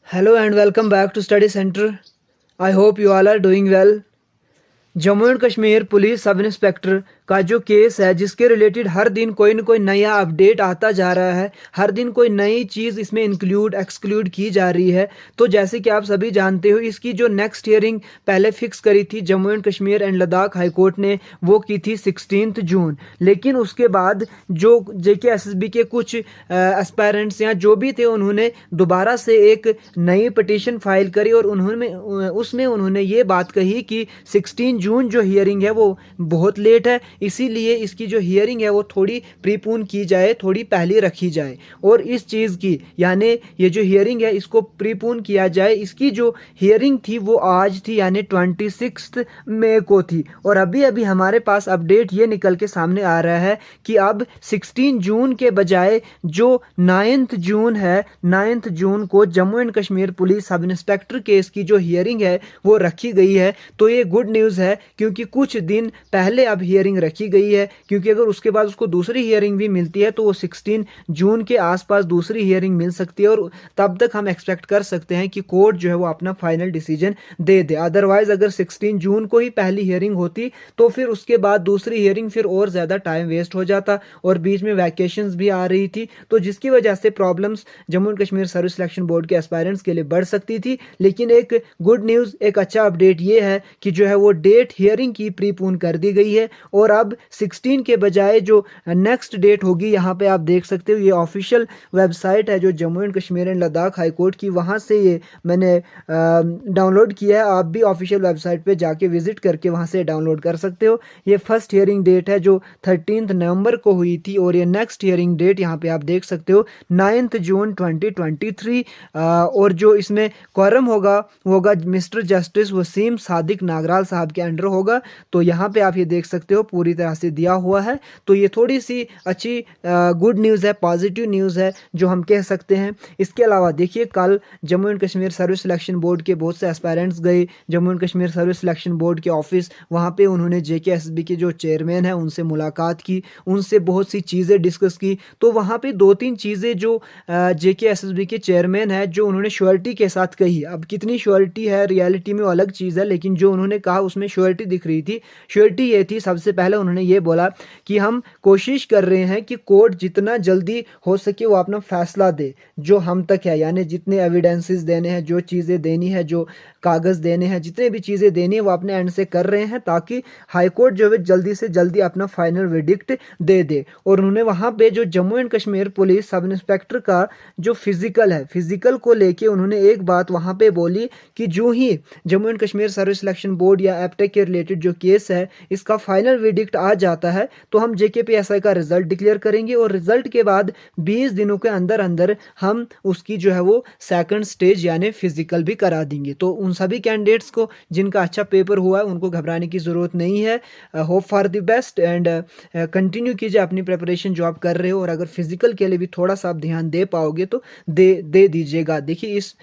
Hello and welcome back to Study Center. I hope you all are doing well. Jammu and Kashmir police sub inspector का जो case है जिसके related हर दिन कोई न कोई नया अपडेट आता जा रहा है, हर दिन कोई नई चीज़ इसमें इंक्लूड एक्सक्लूड की जा रही है। तो जैसे कि आप सभी जानते हो, इसकी जो नेक्स्ट हियरिंग पहले फिक्स करी थी Jammu and Kashmir and Ladakh high court ने, वो की थी 16 जून। लेकिन उसके बाद जो JKSSB के कुछ एस्पायरेंट्स या जो भी थे, उन्होंने दोबारा से एक नई पिटीशन फाइल करी और उसमें उन्होंने ये बात कही कि 16 जून जो हियरिंग है वो बहुत लेट है, इसीलिए इसकी जो हियरिंग है वो थोड़ी प्रीपोन की जाए, थोड़ी पहले रखी जाए। और इस चीज़ की यानी ये जो हियरिंग है इसको प्रीपोन किया जाए। इसकी जो हियरिंग थी वो आज थी, यानी 26 मई को थी। और अभी अभी हमारे पास अपडेट ये निकल के सामने आ रहा है कि अब 16 जून के बजाय जो 9 जून है, 9 जून को Jammu and Kashmir police sub inspector case की जो हियरिंग है वो रखी गई है। तो ये गुड न्यूज़ है, क्योंकि कुछ दिन पहले अब हियरिंग रखी गई है। क्योंकि अगर उसके बाद उसको दूसरी हियरिंग भी मिलती है तो वो 16 जून के आसपास दूसरी हियरिंग मिल सकती है, और तब तक हम एक्सपेक्ट कर सकते हैं कि कोर्ट जो है वो अपना फाइनल डिसीजन दे दे। अदरवाइज अगर 16 जून को ही पहली हियरिंग होती तो फिर उसके बाद दूसरी हियरिंग फिर और ज़्यादा टाइम वेस्ट हो जाता, और बीच में वैकेशंस भी आ रही थी, तो जिसकी वजह से problems Jammu and Kashmir service selection board के एस्पायरेंट्स के लिए बढ़ सकती थी। लेकिन एक गुड न्यूज़, एक अच्छा अपडेट ये है कि जो है वो डेट हियरिंग की प्रीपोन कर दी गई है, और अब 16 के बजाय जो नेक्स्ट डेट होगी, यहाँ पे आप देख सकते हो ये ऑफिशियल वेबसाइट है जो Jammu and Kashmir and Ladakh high court की, वहाँ से ये मैंने डाउनलोड किया है। आप भी ऑफिशियल वेबसाइट पे जाके विजिट करके वहाँ से डाउनलोड कर सकते हो। ये फर्स्ट हियरिंग डेट है जो 13 नवंबर को हुई थी, और ये नेक्स्ट हियरिंग डेट यहाँ पे आप देख सकते हो 9 जून 2023। और जो इसमें क्वारम होगा वो होगा मिस्टर जस्टिस वसीम सादिक नागराल साहब के अंडर होगा। तो यहाँ पे आप ये देख सकते हो पूरी तरह से दिया हुआ है। तो ये थोड़ी सी अच्छी गुड न्यूज़ है, पॉजिटिव न्यूज़ है जो हम कह सकते हैं। इसके अलावा देखिए, कल Jammu and Kashmir service selection board के बहुत से एस्पायरेंट्स गए Jammu and Kashmir service selection board के ऑफिस। वहाँ पे उन्होंने JKSSB के जो चेयरमैन है उनसे मुलाकात की, उनसे बहुत सी चीज़ें डिस्कस की। तो वहाँ पे 2-3 चीज़ें जो JKSSB के चेयरमैन है जो उन्होंने श्योरिटी के साथ कही, अब कितनी श्योरिटी है रियलिटी में वो अलग चीज़ है, लेकिन जो उन्होंने कहा उसमें श्योरिटी दिख रही थी। श्योरिटी ये थी, सबसे पहले उन्होंने ये बोला कि हम कोशिश कर रहे हैं कि कोर्ट जितना जल्दी हो सके वो अपना फैसला दे जो हम तक है, यानी जितने एविडेंसेस देने हैं, जो चीज़ें देनी है, जो कागज़ देने हैं, जितने भी चीज़ें देनी है वो अपने एंड से कर रहे हैं, ताकि हाई कोर्ट जो है जल्दी से जल्दी अपना फाइनल वर्डिक्ट दे दे। और उन्होंने वहाँ पे जो Jammu and Kashmir police sub inspector का जो फिजिकल है, फिजिकल को लेके उन्होंने एक बात वहाँ पे बोली कि जो ही Jammu and Kashmir service selection board या एप्टेक के रिलेटेड जो केस है इसका फाइनल वर्डिक्ट आ जाता है तो हम JKPSI का रिजल्ट डिक्लेयर करेंगे, और रिजल्ट के बाद 20 दिनों के अंदर अंदर हम उसकी जो है वो सेकंड स्टेज यानी फिजिकल भी करा देंगे। तो उन सभी कैंडिडेट्स को जिनका अच्छा पेपर हुआ है उनको घबराने की ज़रूरत नहीं है। Hope for the best and continue कीजिए अपनी प्रिपरेशन जो आप कर रहे हो, और अगर फिजिकल के लिए भी थोड़ा सा आप ध्यान दे पाओगे तो दे दीजिएगा। देखिए, इस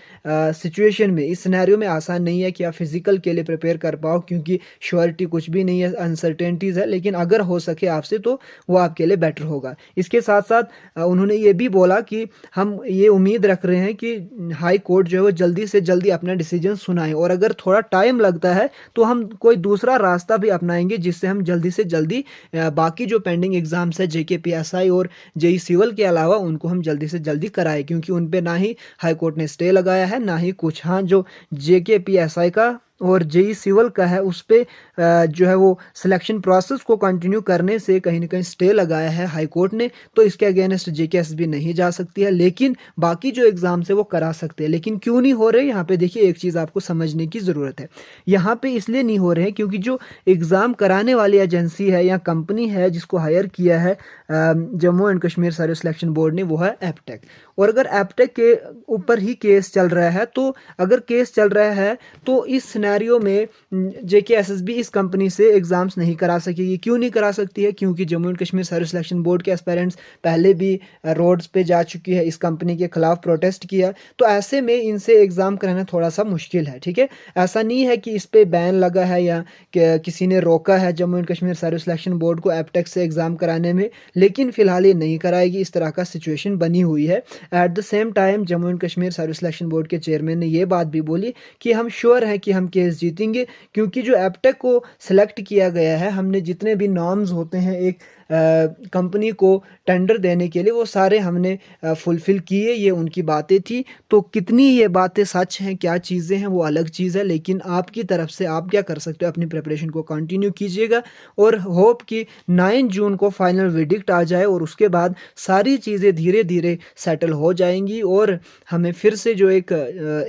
सिचुएशन में, इस सिनेरियो में आसान नहीं है कि आप फिजिकल के लिए प्रिपेयर कर पाओ, क्योंकि श्योरिटी कुछ भी नहीं है, अनसर्टेनिटीज़ है। लेकिन अगर हो सके आपसे तो वो आपके लिए बेटर होगा। इसके साथ साथ उन्होंने ये भी बोला कि हम ये उम्मीद रख रहे हैं कि हाई कोर्ट जो है वो जल्दी से जल्दी अपना डिसीजन सुनाए, और अगर थोड़ा टाइम लगता है तो हम कोई दूसरा रास्ता भी अपनाएंगे जिससे हम जल्दी से जल्दी बाकी जो पेंडिंग एग्जाम्स है JKPSI और JEE सिविल के अलावा उनको हम जल्दी से जल्दी कराएं, क्योंकि उन पे ना ही हाई कोर्ट ने स्टे लगाया है ना ही कुछ। हाँ, जो JKPSI का और JEE सिविल का है उस पे जो है वो सिलेक्शन प्रोसेस को कंटिन्यू करने से कहीं ना कहीं स्टे लगाया है हाई कोर्ट ने, तो इसके अगेंस्ट JKSSB नहीं जा सकती है। लेकिन बाकी जो एग्ज़ाम्स है वो करा सकते हैं। लेकिन क्यों नहीं हो रहे, यहाँ पे देखिए एक चीज़ आपको समझने की ज़रूरत है। यहाँ पे इसलिए नहीं हो रहे हैं क्योंकि जो एग्ज़ाम कराने वाली एजेंसी है या कंपनी है जिसको हायर किया है Jammu and Kashmir service selection board ने, वो है एप्टेक। और अगर एप्टेक के ऊपर ही केस चल रहा है, तो अगर केस चल रहा है तो इस सिनेरियो में JKSSB इस कंपनी से एग्ज़ाम्स नहीं करा सकेगी। क्यों नहीं करा सकती है? क्योंकि Jammu and Kashmir service selection board के एस्पायरेंट्स पहले भी रोड्स पे जा चुकी है, इस कंपनी के खिलाफ प्रोटेस्ट किया। तो ऐसे में इनसे एग्ज़ाम कराना थोड़ा सा मुश्किल है, ठीक है। ऐसा नहीं है कि इस पर बैन लगा है या किसी ने रोका है Jammu and Kashmir service selection board को एप्टेक से एग्ज़ाम कराने में, लेकिन फ़िलहाल ये नहीं कराएगी, इस तरह का सिचुएशन बनी हुई है। At the same time Jammu and Kashmir service selection board के चेयरमैन ने ये बात भी बोली कि हम श्योर हैं कि हम केस जीतेंगे, क्योंकि जो एप्टेक को सिलेक्ट किया गया है, हमने जितने भी नॉर्म्स होते हैं एक कंपनी को टेंडर देने के लिए वो सारे हमने फुलफ़िल किए। ये उनकी बातें थी। तो कितनी ये बातें सच हैं, क्या चीज़ें हैं, वो अलग चीज़ है, लेकिन आपकी तरफ से आप क्या कर सकते हो, अपनी प्रिपरेशन को कंटिन्यू कीजिएगा और होप कि 9 जून को फाइनल वर्डिक्ट आ जाए और उसके बाद सारी चीज़ें धीरे धीरे सेटल हो जाएंगी और हमें फिर से जो एक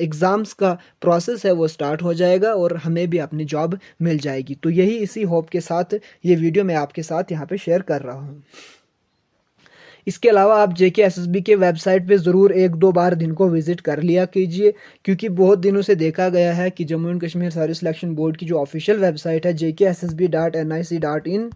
एग्ज़ाम्स का प्रोसेस है वो स्टार्ट हो जाएगा और हमें भी अपनी जॉब मिल जाएगी। तो यही इसी होप के साथ ये वीडियो मैं आपके साथ यहाँ पे शेयर कर रहा हूँ। इसके अलावा आप JKSSB के वेबसाइट पे ज़रूर 1-2 बार दिन को विज़िट कर लिया कीजिए, क्योंकि बहुत दिनों से देखा गया है कि Jammu and Kashmir service selection board की जो ऑफिशियल वेबसाइट है jkssb.nic.in,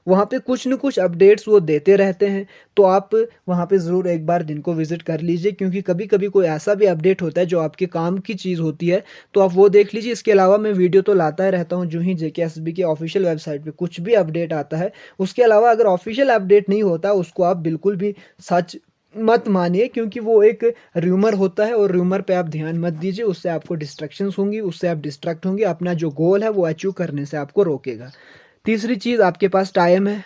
वहाँ पे कुछ न कुछ अपडेट्स वो देते रहते हैं। तो आप वहाँ पे ज़रूर एक बार दिन को विज़िट कर लीजिए, क्योंकि कभी कभी कोई ऐसा भी अपडेट होता है जो आपके काम की चीज़ होती है, तो आप वो देख लीजिए। इसके अलावा मैं वीडियो तो लाता ही रहता हूँ, जो ही JKSSB के ऑफिशियल वेबसाइट पे कुछ भी अपडेट आता है। उसके अलावा अगर ऑफिशियल अपडेट नहीं होता उसको आप बिल्कुल भी सच मत मानिए, क्योंकि वो एक र्यूमर होता है और र्यूमर पे आप ध्यान मत दीजिए। उससे आपको डिस्ट्रैक्शंस होंगी, उससे आप डिस्ट्रैक्ट होंगे, अपना जो गोल है वो अचीव करने से आपको रोकेगा। तीसरी चीज़, आपके पास टाइम है।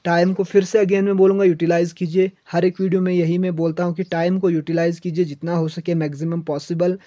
टाइम को फिर से अगेन मैं बोलूँगा यूटिलाइज़ कीजिए। हर एक वीडियो में यही मैं बोलता हूँ कि टाइम को यूटिलाइज़ कीजिए जितना हो सके, मैक्सिमम पॉसिबल।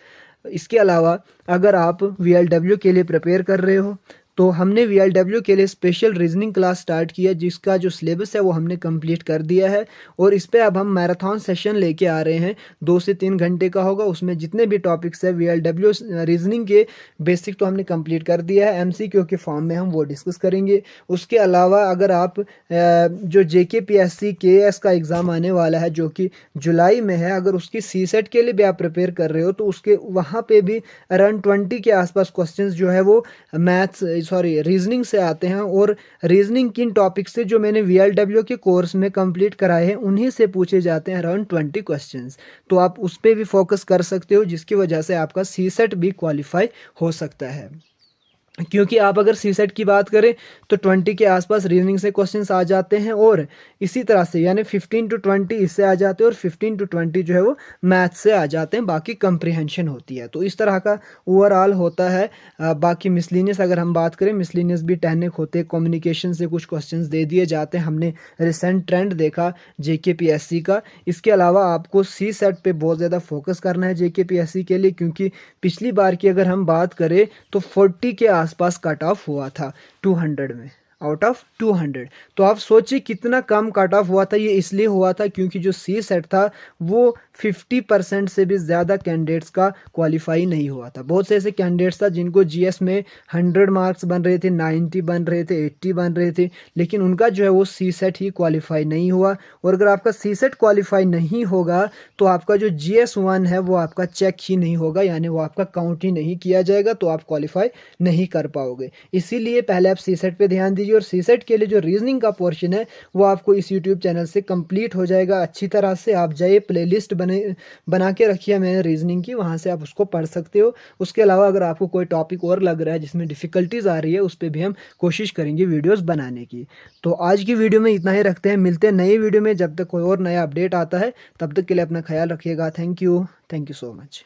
इसके अलावा अगर आप VLW के लिए प्रिपेयर कर रहे हो तो हमने VLW के लिए स्पेशल रीजनिंग क्लास स्टार्ट किया, जिसका जो सिलेबस है वो हमने कंप्लीट कर दिया है और इस पे अब हम मैराथन सेशन लेके आ रहे हैं। 2 से 3 घंटे का होगा। उसमें जितने भी टॉपिक्स है VLW रीजनिंग के बेसिक तो हमने कंप्लीट कर दिया है, MCQ के फॉर्म में हम वो डिस्कस करेंगे। उसके अलावा अगर आप जो JKPSC KS का एग्ज़ाम आने वाला है जो कि जुलाई में है, अगर उसकी CSET के लिए भी आप प्रिपेयर कर रहे हो तो उसके वहाँ पे भी अराउंड 20 के आसपास क्वेश्चंस जो है वो रीजनिंग से आते हैं। और रीजनिंग किन टॉपिक से जो मैंने VLW के कोर्स में कंप्लीट कराए हैं उन्हीं से पूछे जाते हैं, अराउंड 20 क्वेश्चंस। तो आप उस पर भी फोकस कर सकते हो, जिसकी वजह से आपका CSET भी क्वालिफाई हो सकता है। क्योंकि आप अगर CSET की बात करें तो 20 के आसपास रीजनिंग से क्वेश्चंस आ जाते हैं और इसी तरह से यानी 15 to 20 इससे आ जाते हैं और 15 to 20 जो है वो मैथ्स से आ जाते हैं, बाकी कंप्रीहेंशन होती है। तो इस तरह का ओवरऑल होता है। बाकी मिसलिनियस अगर हम बात करें, मिसलिनियस भी टेक्निक होते हैं, कम्युनिकेशन से कुछ क्वेश्चंस दे दिए जाते हैं। हमने रिसेंट ट्रेंड देखा JKPSC का। इसके अलावा आपको CSET पे बहुत ज़्यादा फोकस करना है JKPSC के लिए, क्योंकि पिछली बार की अगर हम बात करें तो 40 के आसपास कट ऑफ हुआ था 200 में, आउट ऑफ 200। तो आप सोचिए कितना कम कट ऑफ हुआ था। ये इसलिए हुआ था क्योंकि जो CSET था वो 50% से भी ज़्यादा कैंडिडेट्स का क्वालिफाई नहीं हुआ था। बहुत से ऐसे कैंडिडेट्स था जिनको GS में 100 मार्क्स बन रहे थे, 90 बन रहे थे, 80 बन रहे थे, लेकिन उनका जो है वो CSET ही क्वालिफाई नहीं हुआ। और अगर आपका CSET क्वालिफाई नहीं होगा तो आपका जो GS1 है वो आपका चेक ही नहीं होगा, यानी वो आपका काउंट ही नहीं किया जाएगा, तो आप क्वालिफाई नहीं कर पाओगे। इसीलिए पहले आप CSET पे ध्यान दीजिए और CSET के लिए जो रीजनिंग का पोर्शन है वो आपको इस YouTube चैनल से कंप्लीट हो जाएगा अच्छी तरह से। आप जाइए, प्लेलिस्ट बना के रखी है मैंने रीजनिंग की, वहाँ से आप उसको पढ़ सकते हो। उसके अलावा अगर आपको कोई टॉपिक और लग रहा है जिसमें डिफ़िकल्टीज आ रही है, उस पर भी हम कोशिश करेंगे वीडियोस बनाने की। तो आज की वीडियो में इतना ही रखते हैं, मिलते हैं नई वीडियो में। जब तक कोई और नया अपडेट आता है तब तक के लिए अपना ख्याल रखिएगा। Thank you so much.